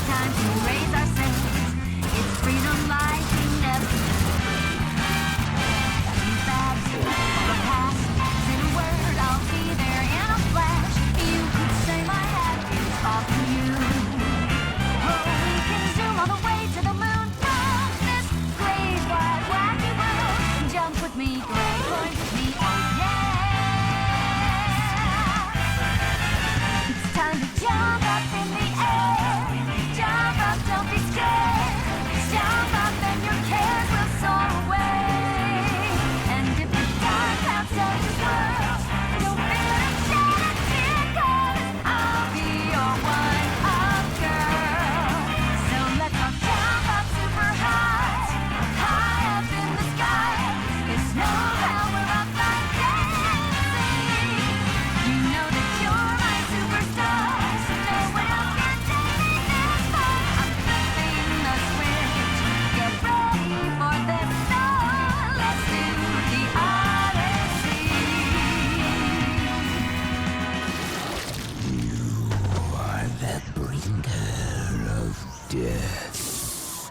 time to raise our sails. It's freedom lighting up. Too bad to the past. Say a word, I'll be there in a flash. You could say my hat is off to you. Oh, we can zoom all the way to the moon from this great wide wacky world. Jump with me, great point with me, oh yeah. It's time to jump up in the air. Jump up, don't be scared. Jump up and your cares will soar away. And if the dark clouds start to swirl, don't fear and shed a tear, 'cause I'll be your one-up girl. So let's all jump up super high, high up in the sky. There's no power up like dancing. You know that you're my superstar, so no one else can take me this far. I'm flipping the switch. Get ready for this. So let's do the Odyssey. Are the bringer of death.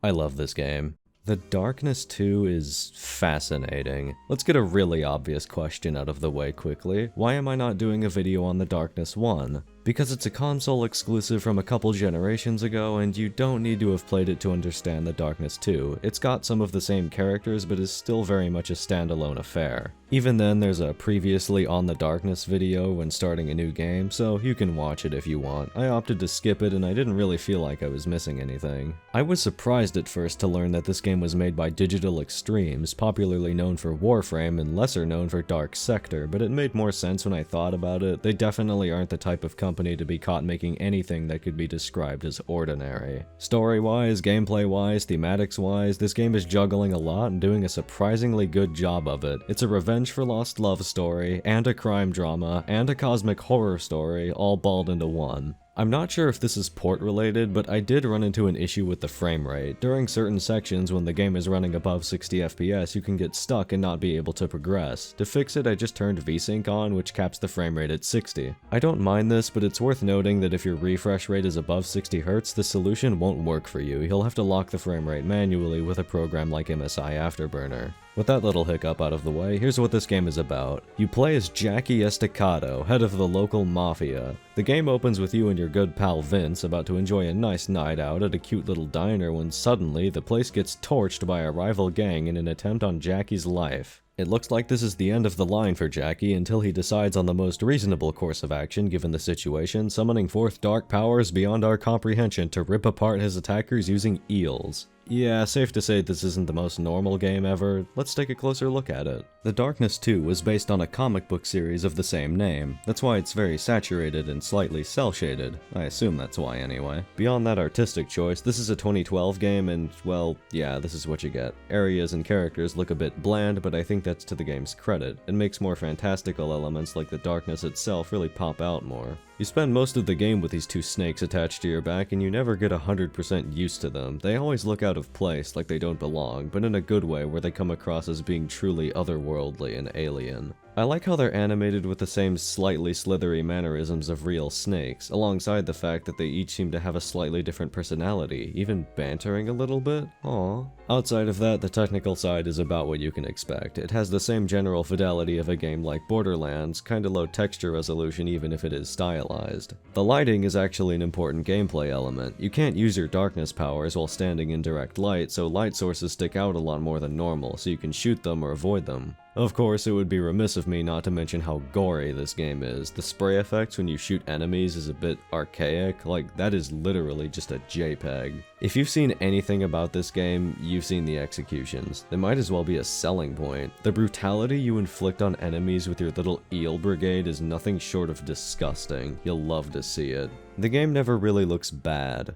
I love this game. The Darkness 2 is fascinating. Let's get a really obvious question out of the way quickly. Why am I not doing a video on the Darkness 1? Because it's a console exclusive from a couple generations ago, and you don't need to have played it to understand the Darkness 2. It's got some of the same characters, but is still very much a standalone affair. Even then, there's a previously on the Darkness video when starting a new game, so you can watch it if you want. I opted to skip it, and I didn't really feel like I was missing anything. I was surprised at first to learn that this game was made by Digital Extremes, popularly known for Warframe and lesser known for Dark Sector, but it made more sense when I thought about it. They definitely aren't the type of company to be caught making anything that could be described as ordinary. Story-wise, gameplay-wise, thematics-wise, this game is juggling a lot and doing a surprisingly good job of it. It's a revenge for lost love story, and a crime drama, and a cosmic horror story, all balled into one. I'm not sure if this is port related, but I did run into an issue with the frame rate. During certain sections when the game is running above 60 FPS, you can get stuck and not be able to progress. To fix it, I just turned VSync on, which caps the frame rate at 60. I don't mind this, but it's worth noting that if your refresh rate is above 60 Hz, the solution won't work for you. You'll have to lock the frame rate manually with a program like MSI Afterburner. With that little hiccup out of the way, here's what this game is about. You play as Jackie Estacado, head of the local mafia. The game opens with you and your good pal Vince about to enjoy a nice night out at a cute little diner when suddenly the place gets torched by a rival gang in an attempt on Jackie's life. It looks like this is the end of the line for Jackie until he decides on the most reasonable course of action given the situation, summoning forth dark powers beyond our comprehension to rip apart his attackers using eels. Yeah, safe to say this isn't the most normal game ever. Let's take a closer look at it. The Darkness 2 was based on a comic book series of the same name. That's why it's very saturated and slightly cel-shaded. I assume that's why anyway. Beyond that artistic choice, this is a 2012 game and, well, yeah, this is what you get. Areas and characters look a bit bland, but I think that's to the game's credit. It makes more fantastical elements like the Darkness itself really pop out more. You spend most of the game with these two snakes attached to your back and you never get 100% used to them. They always look out of place, like they don't belong, but in a good way where they come across as being truly otherworldly and alien. I like how they're animated with the same slightly slithery mannerisms of real snakes, alongside the fact that they each seem to have a slightly different personality, even bantering a little bit. Aww. Outside of that, the technical side is about what you can expect. It has the same general fidelity of a game like Borderlands, kinda low texture resolution even if it is stylized. The lighting is actually an important gameplay element. You can't use your darkness powers while standing in direct light, so light sources stick out a lot more than normal, so you can shoot them or avoid them. Of course, it would be remiss of me not to mention how gory this game is. The spray effects when you shoot enemies is a bit archaic, like that is literally just a JPEG. If you've seen anything about this game, you've seen the executions. They might as well be a selling point. The brutality you inflict on enemies with your little eel brigade is nothing short of disgusting. You'll love to see it. The game never really looks bad.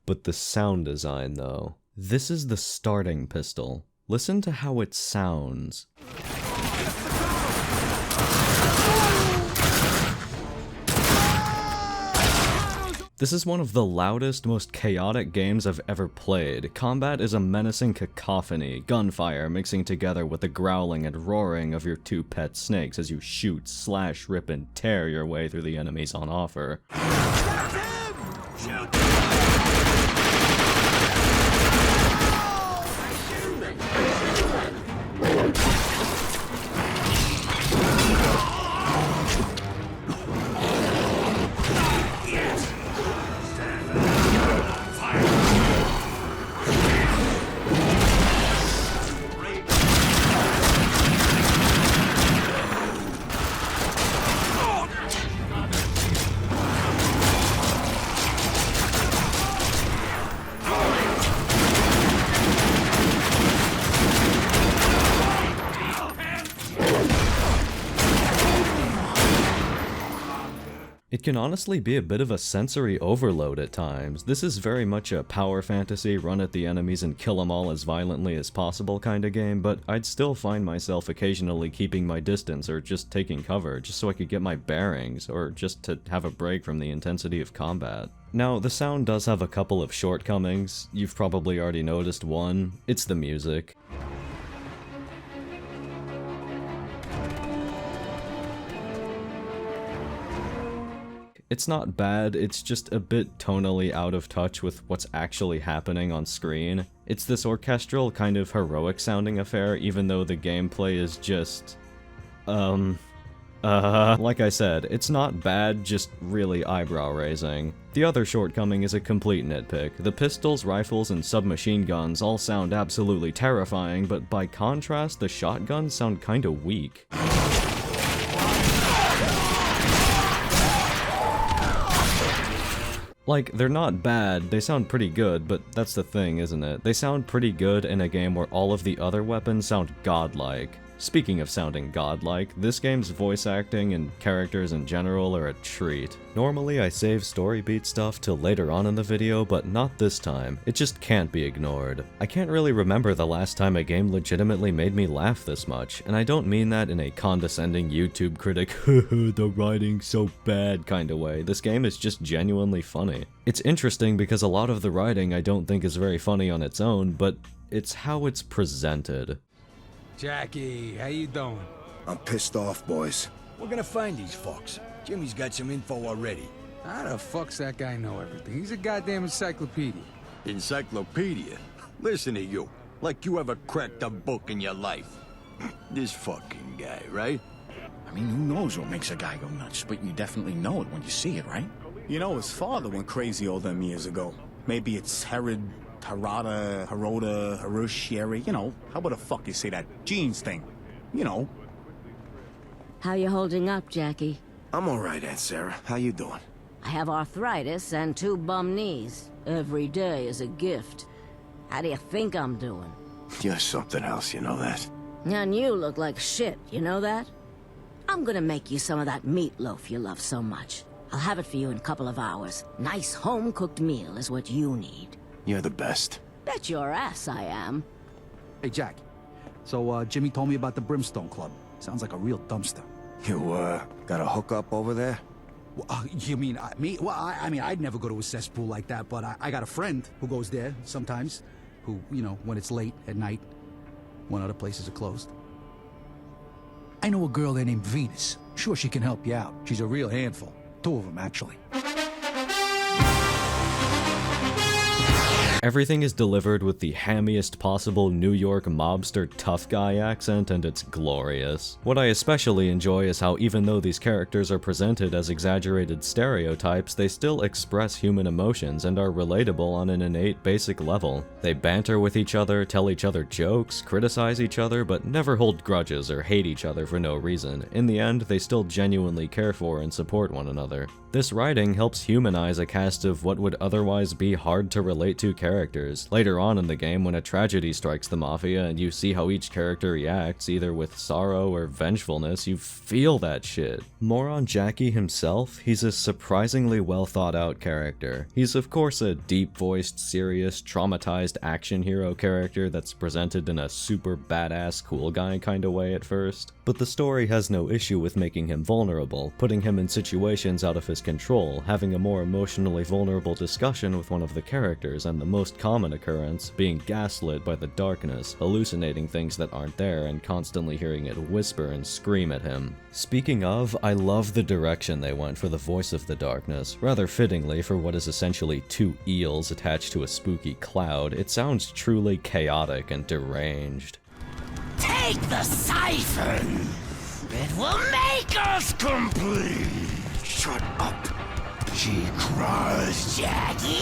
But the sound design though. This is the starting pistol. Listen to how it sounds. This is one of the loudest, most chaotic games I've ever played. Combat is a menacing cacophony, gunfire mixing together with the growling and roaring of your two pet snakes as you shoot, slash, rip, and tear your way through the enemies on offer. Shoot him! Shoot him! It can honestly be a bit of a sensory overload at times. This is very much a power fantasy, run at the enemies and kill them all as violently as possible kind of game, but I'd still find myself occasionally keeping my distance or just taking cover, just so I could get my bearings, or just to have a break from the intensity of combat. Now, the sound does have a couple of shortcomings. You've probably already noticed one. It's the music. It's not bad, it's just a bit tonally out of touch with what's actually happening on screen. It's this orchestral, kind of heroic sounding affair, even though the gameplay is just... like I said, it's not bad, just really eyebrow-raising. The other shortcoming is a complete nitpick. The pistols, rifles, and submachine guns all sound absolutely terrifying, but by contrast, the shotguns sound kinda weak. Like, they're not bad, they sound pretty good, but that's the thing, isn't it? They sound pretty good in a game where all of the other weapons sound godlike. Speaking of sounding godlike, this game's voice acting and characters in general are a treat. Normally I save story beat stuff till later on in the video, but not this time. It just can't be ignored. I can't really remember the last time a game legitimately made me laugh this much, and I don't mean that in a condescending YouTube critic, the writing's so bad kinda way. This game is just genuinely funny. It's interesting because a lot of the writing I don't think is very funny on its own, but it's how it's presented. Jackie, how you doing? I'm pissed off, boys. We're gonna find these fucks. Jimmy's got some info already. How the fuck's that guy know everything? He's a goddamn encyclopedia. Encyclopedia? Listen to you. Like you ever cracked a book in your life. This fucking guy, right? I mean, who knows what makes a guy go nuts, but you definitely know it when you see it, right? You know, his father went crazy all them years ago. Maybe it's Herod, Harushiri, you know, how about the fuck you say that jeans thing? You know. How you holding up, Jackie? I'm alright, Aunt Sarah. How you doing? I have arthritis and 2 bum knees. Every day is a gift. How do you think I'm doing? You're something else, you know that? And you look like shit, you know that? I'm gonna make you some of that meatloaf you love so much. I'll have it for you in a couple of hours. Nice home-cooked meal is what you need. You're the best. Bet your ass I am. Hey, Jack. So, Jimmy told me about the Brimstone Club. Sounds like a real dumpster. You, got a hookup over there? You mean, me? Well, I mean, I'd never go to a cesspool like that, but I got a friend who goes there sometimes, who, you know, when it's late at night, when other places are closed. I know a girl there named Venus. Sure she can help you out. She's a real handful. 2 of them, actually. Everything is delivered with the hammiest possible New York mobster tough guy accent, and it's glorious. What I especially enjoy is how even though these characters are presented as exaggerated stereotypes, they still express human emotions and are relatable on an innate basic level. They banter with each other, tell each other jokes, criticize each other, but never hold grudges or hate each other for no reason. In the end, they still genuinely care for and support one another. This writing helps humanize a cast of what would otherwise be hard to relate to characters. Later on in the game, when a tragedy strikes the Mafia and you see how each character reacts, either with sorrow or vengefulness, you feel that shit. More on Jackie himself, he's a surprisingly well thought out character. He's of course a deep-voiced, serious, traumatized action hero character that's presented in a super badass cool guy kinda way at first. But the story has no issue with making him vulnerable, putting him in situations out of his control, having a more emotionally vulnerable discussion with one of the characters, and the most common occurrence being gaslit by the darkness, hallucinating things that aren't there and constantly hearing it whisper and scream at him. Speaking of, I love the direction they went for the voice of the darkness. Rather fittingly for what is essentially 2 eels attached to a spooky cloud, it sounds truly chaotic and deranged. Take the siphon! It will make us complete! Shut up! She cries, Jackie!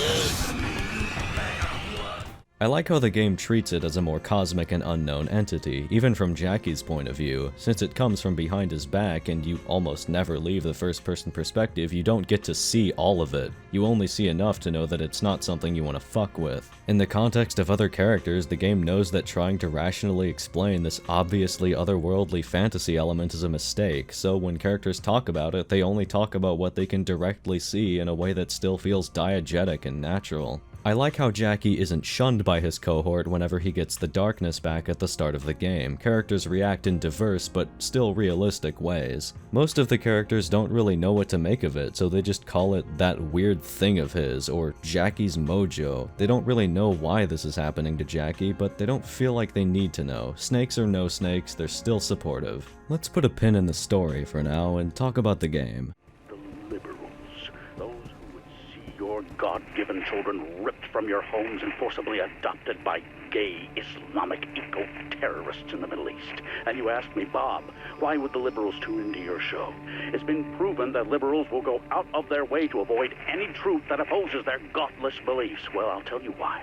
I like how the game treats it as a more cosmic and unknown entity, even from Jackie's point of view. Since it comes from behind his back and you almost never leave the first-person perspective, you don't get to see all of it. You only see enough to know that it's not something you want to fuck with. In the context of other characters, the game knows that trying to rationally explain this obviously otherworldly fantasy element is a mistake, so when characters talk about it, they only talk about what they can directly see in a way that still feels diegetic and natural. I like how Jackie isn't shunned by his cohort whenever he gets the darkness back at the start of the game. Characters react in diverse but still realistic ways. Most of the characters don't really know what to make of it, so they just call it that weird thing of his, or Jackie's mojo. They don't really know why this is happening to Jackie, but they don't feel like they need to know. Snakes or no snakes, they're still supportive. Let's put a pin in the story for now and talk about the game. Your God-given children ripped from your homes and forcibly adopted by gay Islamic eco-terrorists in the Middle East. And you asked me, Bob, why would the liberals tune into your show? It's been proven that liberals will go out of their way to avoid any truth that opposes their godless beliefs. Well, I'll tell you why.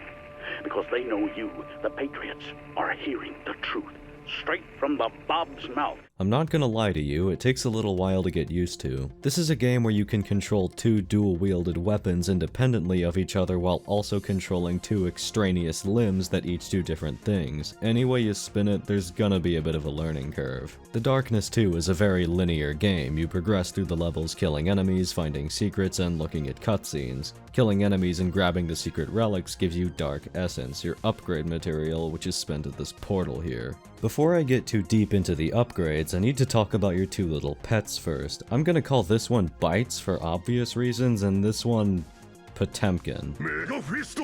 Because they know you, the patriots, are hearing the truth straight from the Bob's mouth. I'm not gonna lie to you, it takes a little while to get used to. This is a game where you can control two dual-wielded weapons independently of each other while also controlling two extraneous limbs that each do different things. Any way you spin it, there's gonna be a bit of a learning curve. The Darkness 2 is a very linear game. You progress through the levels killing enemies, finding secrets, and looking at cutscenes. Killing enemies and grabbing the secret relics gives you Dark Essence, your upgrade material, which is spent at this portal here. Before I get too deep into the upgrades, I need to talk about your two little pets first. I'm gonna call this one Bites for obvious reasons, and this one Potemkin.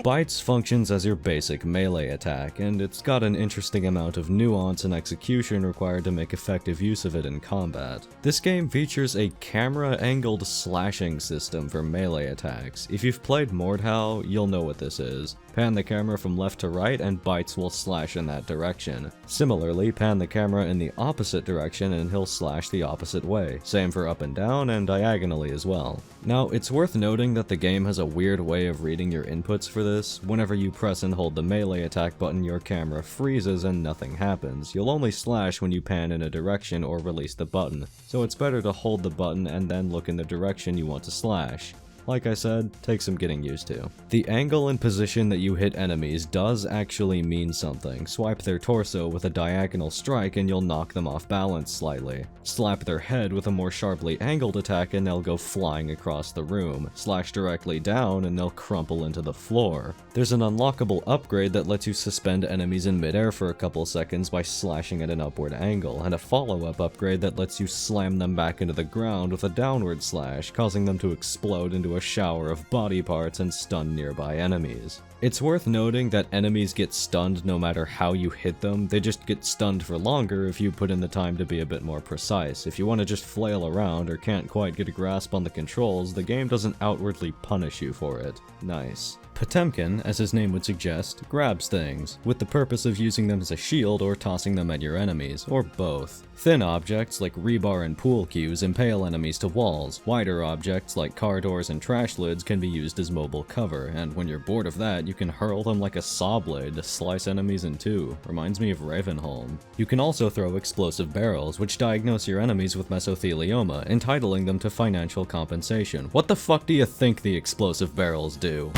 Bites functions as your basic melee attack, and it's got an interesting amount of nuance and execution required to make effective use of it in combat. This game features a camera-angled slashing system for melee attacks. If you've played Mordhau, you'll know what this is. Pan the camera from left to right and Bites will slash in that direction. Similarly, pan the camera in the opposite direction and he'll slash the opposite way. Same for up and down and diagonally as well. Now, it's worth noting that the game has a weird way of reading your inputs for this. Whenever you press and hold the melee attack button, your camera freezes and nothing happens. You'll only slash when you pan in a direction or release the button, so it's better to hold the button and then look in the direction you want to slash. Like I said, takes some getting used to. The angle and position that you hit enemies does actually mean something. Swipe their torso with a diagonal strike and you'll knock them off balance slightly. Slap their head with a more sharply angled attack and they'll go flying across the room. Slash directly down and they'll crumple into the floor. There's an unlockable upgrade that lets you suspend enemies in midair for a couple seconds by slashing at an upward angle, and a follow-up upgrade that lets you slam them back into the ground with a downward slash, causing them to explode into a shower of body parts and stun nearby enemies. It's worth noting that enemies get stunned no matter how you hit them, they just get stunned for longer if you put in the time to be a bit more precise. If you want to just flail around or can't quite get a grasp on the controls, the game doesn't outwardly punish you for it. Nice. Potemkin, as his name would suggest, grabs things, with the purpose of using them as a shield or tossing them at your enemies, or both. Thin objects like rebar and pool cues impale enemies to walls. Wider objects like car doors and trash lids can be used as mobile cover, and when you're bored of that, you can hurl them like a saw blade to slice enemies in two. Reminds me of Ravenholm. You can also throw explosive barrels, which diagnose your enemies with mesothelioma, entitling them to financial compensation. What the fuck do you think the explosive barrels do?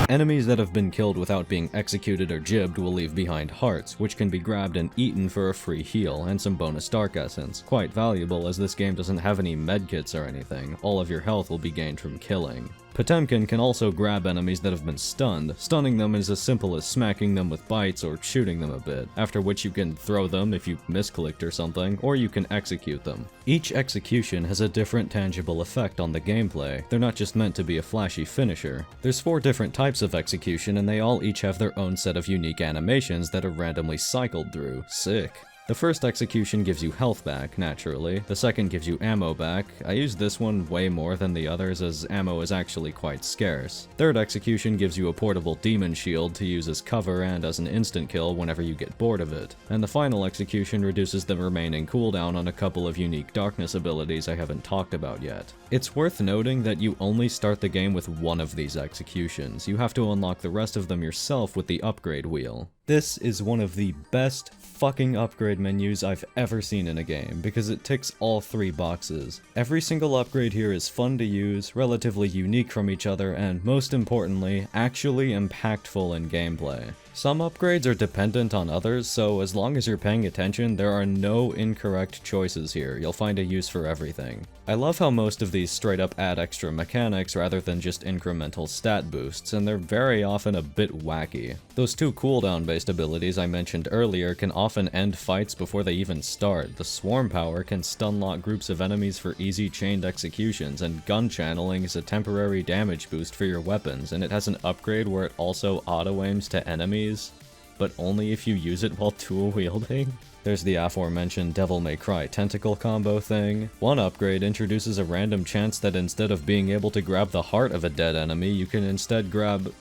Enemies that have been killed without being executed or jibbed will leave behind hearts, which can be grabbed and eaten for a free heal, and some bonus Dark Essence. Quite valuable, as this game doesn't have any medkits or anything. All of your health will be gained from killing. Potemkin can also grab enemies that have been stunned. Stunning them is as simple as smacking them with bites or shooting them a bit, after which you can throw them if you misclicked or something, or you can execute them. Each execution has a different tangible effect on the gameplay. They're not just meant to be a flashy finisher. There's 4 different types of execution and they all each have their own set of unique animations that are randomly cycled through. Sick. The first execution gives you health back, naturally. The second gives you ammo back. I use this one way more than the others as ammo is actually quite scarce. Third execution gives you a portable demon shield to use as cover and as an instant kill whenever you get bored of it. And the final execution reduces the remaining cooldown on a couple of unique darkness abilities I haven't talked about yet. It's worth noting that you only start the game with one of these executions. You have to unlock the rest of them yourself with the upgrade wheel. This is one of the best fucking upgrade menus I've ever seen in a game, because it ticks all 3 boxes. Every single upgrade here is fun to use, relatively unique from each other, and most importantly, actually impactful in gameplay. Some upgrades are dependent on others, so as long as you're paying attention, there are no incorrect choices here. You'll find a use for everything. I love how most of these straight up add extra mechanics rather than just incremental stat boosts, and they're very often a bit wacky. Those 2 cooldown based abilities I mentioned earlier can often end fights before they even start. The swarm power can stun lock groups of enemies for easy chained executions, and gun channeling is a temporary damage boost for your weapons, and it has an upgrade where it also auto aims to enemies, but only if you use it while dual wielding. There's the aforementioned Devil May Cry tentacle combo thing. One upgrade introduces a random chance that instead of being able to grab the heart of a dead enemy, you can instead grab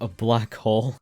a black hole.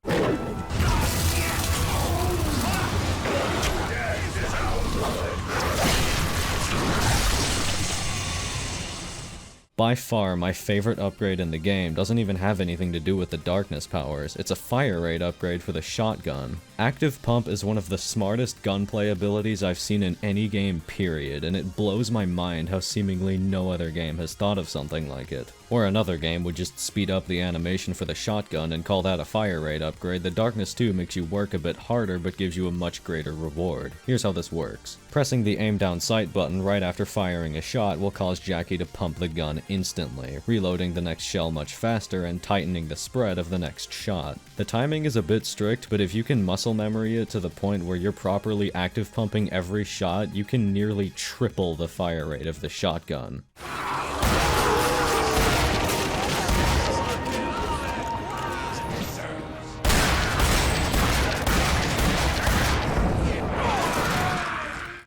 By far, my favorite upgrade in the game doesn't even have anything to do with the darkness powers. It's a fire rate upgrade for the shotgun. Active Pump is one of the smartest gunplay abilities I've seen in any game, period, and it blows my mind how seemingly no other game has thought of something like it. Where another game would just speed up the animation for the shotgun and call that a fire rate upgrade, the Darkness 2 makes you work a bit harder but gives you a much greater reward. Here's how this works. Pressing the aim down sight button right after firing a shot will cause Jackie to pump the gun instantly, reloading the next shell much faster and tightening the spread of the next shot. The timing is a bit strict, but if you can muscle memory it to the point where you're properly active pumping every shot, you can nearly triple the fire rate of the shotgun.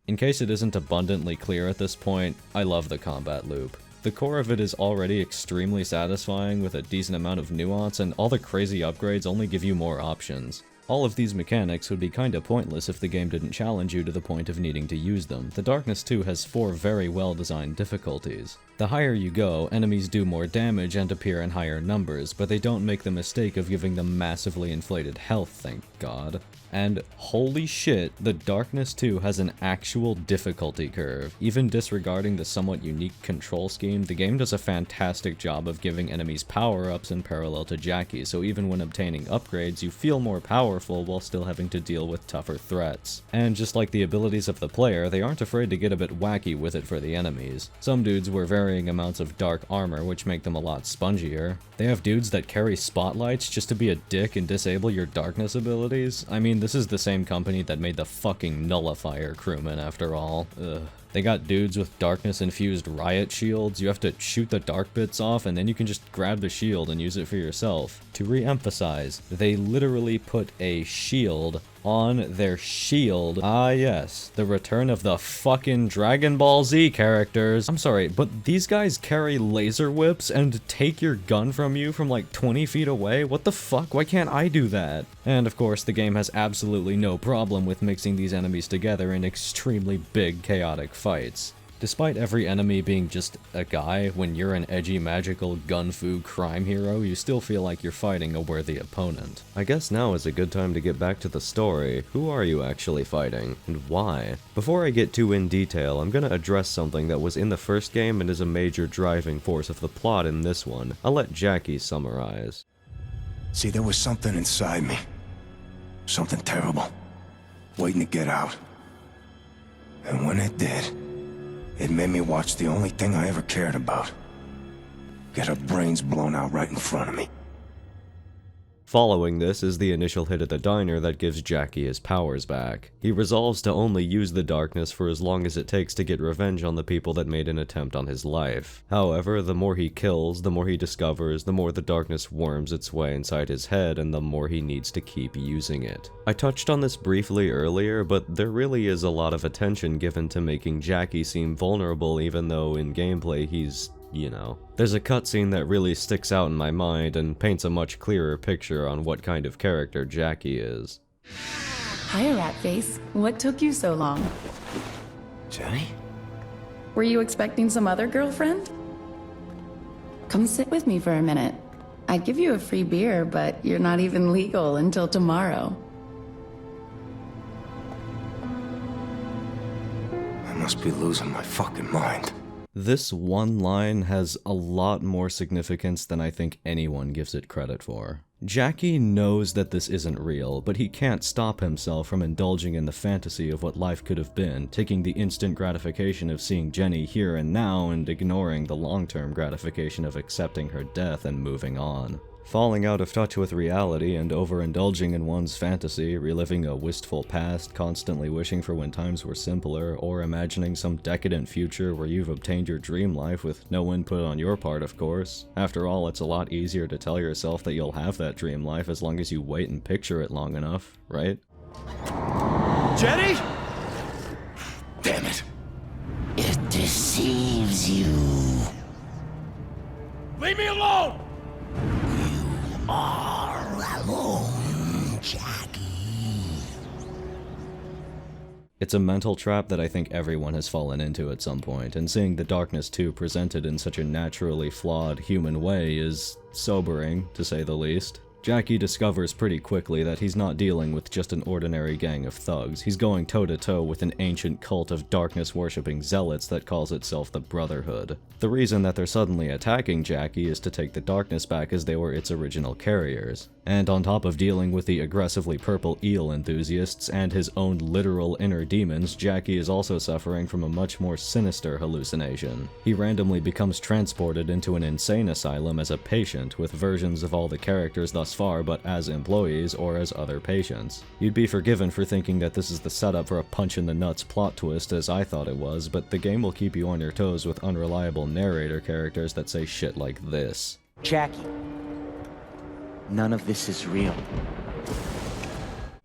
In case it isn't abundantly clear at this point, I love the combat loop. The core of it is already extremely satisfying with a decent amount of nuance, and all the crazy upgrades only give you more options. All of these mechanics would be kinda pointless if the game didn't challenge you to the point of needing to use them. The Darkness 2 has 4 very well designed difficulties. The higher you go, enemies do more damage and appear in higher numbers, but they don't make the mistake of giving them massively inflated health, thank God. And holy shit, the Darkness 2 has an actual difficulty curve. Even disregarding the somewhat unique control scheme, the game does a fantastic job of giving enemies power-ups in parallel to Jackie, so even when obtaining upgrades, you feel more powerful while still having to deal with tougher threats. And just like the abilities of the player, they aren't afraid to get a bit wacky with it for the enemies. Some dudes wear varying amounts of dark armor, which make them a lot spongier. They have dudes that carry spotlights just to be a dick and disable your darkness abilities. I mean, this is the same company that made the fucking Nullifier crewman, after all. Ugh. They got dudes with darkness-infused riot shields. You have to shoot the dark bits off, and then you can just grab the shield and use it for yourself. To re-emphasize, they literally put a shield on their shield. Ah yes, the return of the fucking Dragon Ball Z characters. I'm sorry, but these guys carry laser whips and take your gun from you from like 20 feet away? What the fuck? Why can't I do that? And of course, the game has absolutely no problem with mixing these enemies together in extremely big, chaotic fights. Despite every enemy being just a guy, when you're an edgy magical gun-fu crime hero, you still feel like you're fighting a worthy opponent. I guess now is a good time to get back to the story. Who are you actually fighting, and why? Before I get too in detail, I'm gonna address something that was in the first game and is a major driving force of the plot in this one. I'll let Jackie summarize. See, there was something inside me. Something terrible. Waiting to get out. And when it did, it made me watch the only thing I ever cared about. Get her brains blown out right in front of me. Following this is the initial hit at the diner that gives Jackie his powers back. He resolves to only use the darkness for as long as it takes to get revenge on the people that made an attempt on his life. However, the more he kills, the more he discovers, the more the darkness worms its way inside his head, and the more he needs to keep using it. I touched on this briefly earlier, but there really is a lot of attention given to making Jackie seem vulnerable even though in gameplay he's, you know. There's a cutscene that really sticks out in my mind and paints a much clearer picture on what kind of character Jackie is. Hi, Ratface. What took you so long? Jenny? Were you expecting some other girlfriend? Come sit with me for a minute. I'd give you a free beer, but you're not even legal until tomorrow. I must be losing my fucking mind. This one line has a lot more significance than I think anyone gives it credit for. Jackie knows that this isn't real, but he can't stop himself from indulging in the fantasy of what life could have been, taking the instant gratification of seeing Jenny here and now and ignoring the long-term gratification of accepting her death and moving on. Falling out of touch with reality and overindulging in one's fantasy, reliving a wistful past, constantly wishing for when times were simpler, or imagining some decadent future where you've obtained your dream life with no input on your part, of course. After all, it's a lot easier to tell yourself that you'll have that dream life as long as you wait and picture it long enough, right? Jenny? Damn it. It deceives you. Leave me alone! Are alone, Jackie. It's a mental trap that I think everyone has fallen into at some point, and seeing the Darkness 2 presented in such a naturally flawed human way is sobering, to say the least. Jackie discovers pretty quickly that he's not dealing with just an ordinary gang of thugs. He's going toe-to-toe with an ancient cult of darkness-worshipping zealots that calls itself the Brotherhood. The reason that they're suddenly attacking Jackie is to take the darkness back as they were its original carriers. And on top of dealing with the aggressively purple eel enthusiasts and his own literal inner demons, Jackie is also suffering from a much more sinister hallucination. He randomly becomes transported into an insane asylum as a patient, with versions of all the characters thus far but as employees or as other patients. You'd be forgiven for thinking that this is the setup for a punch-in-the-nuts plot twist as I thought it was, but the game will keep you on your toes with unreliable narrator characters that say shit like this. Jackie. None of this is real.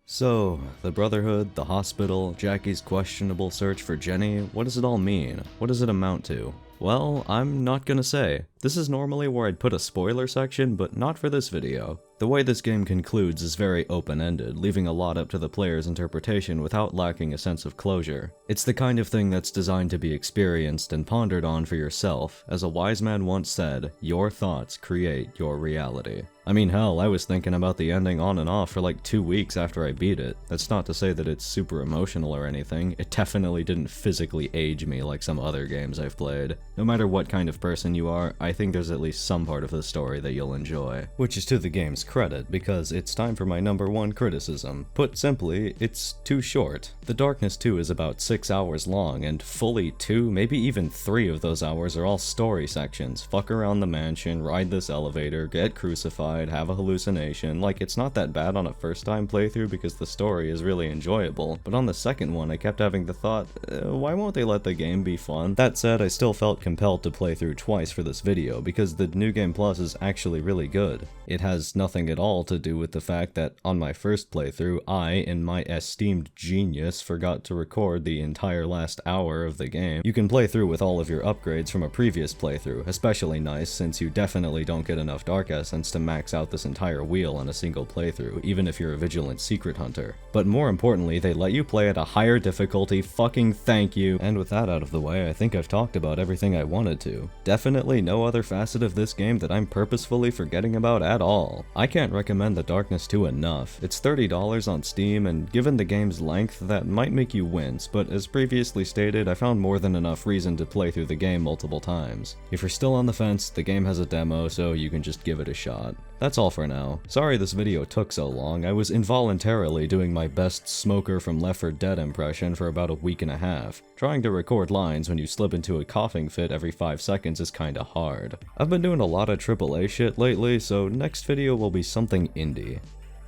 So, the Brotherhood, the hospital, Jackie's questionable search for Jenny, what does it all mean? What does it amount to? Well, I'm not gonna say. This is normally where I'd put a spoiler section, but not for this video. The way this game concludes is very open-ended, leaving a lot up to the player's interpretation without lacking a sense of closure. It's the kind of thing that's designed to be experienced and pondered on for yourself. As a wise man once said, your thoughts create your reality. I mean, hell, I was thinking about the ending on and off for like 2 weeks after I beat it. That's not to say that it's super emotional or anything. It definitely didn't physically age me like some other games I've played. No matter what kind of person you are, I think there's at least some part of the story that you'll enjoy. Which is to the game's credit, because it's time for my #1 criticism. Put simply, it's too short. The Darkness 2 is about 6 hours long, and fully 2, maybe even 3 of those hours are all story sections. Fuck around the mansion, ride this elevator, get crucified, have a hallucination. Like, it's not that bad on a first-time playthrough because the story is really enjoyable, but on the second one I kept having the thought, why won't they let the game be fun? That said, I still felt compelled to play through twice for this video, because the New Game Plus is actually really good. It has nothing at all to do with the fact that on my first playthrough, I, in my esteemed genius, forgot to record the entire last hour of the game. You can play through with all of your upgrades from a previous playthrough, especially nice since you definitely don't get enough Dark Essence to max out this entire wheel on a single playthrough, even if you're a vigilant secret hunter. But more importantly, they let you play at a higher difficulty, fucking thank you! And with that out of the way, I think I've talked about everything I wanted to. Definitely no other facet of this game that I'm purposefully forgetting about at all. I can't recommend The Darkness 2 enough. It's $30 on Steam, and given the game's length, that might make you wince, but as previously stated, I found more than enough reason to play through the game multiple times. If you're still on the fence, the game has a demo, so you can just give it a shot. That's all for now. Sorry this video took so long. I was involuntarily doing my best Smoker from Left 4 Dead impression for about a week and a half. Trying to record lines when you slip into a coughing fit every 5 seconds is kinda hard. I've been doing a lot of AAA shit lately, so next video will shall be something indie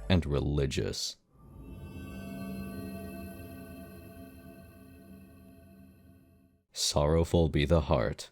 and religious. Sorrowful be the heart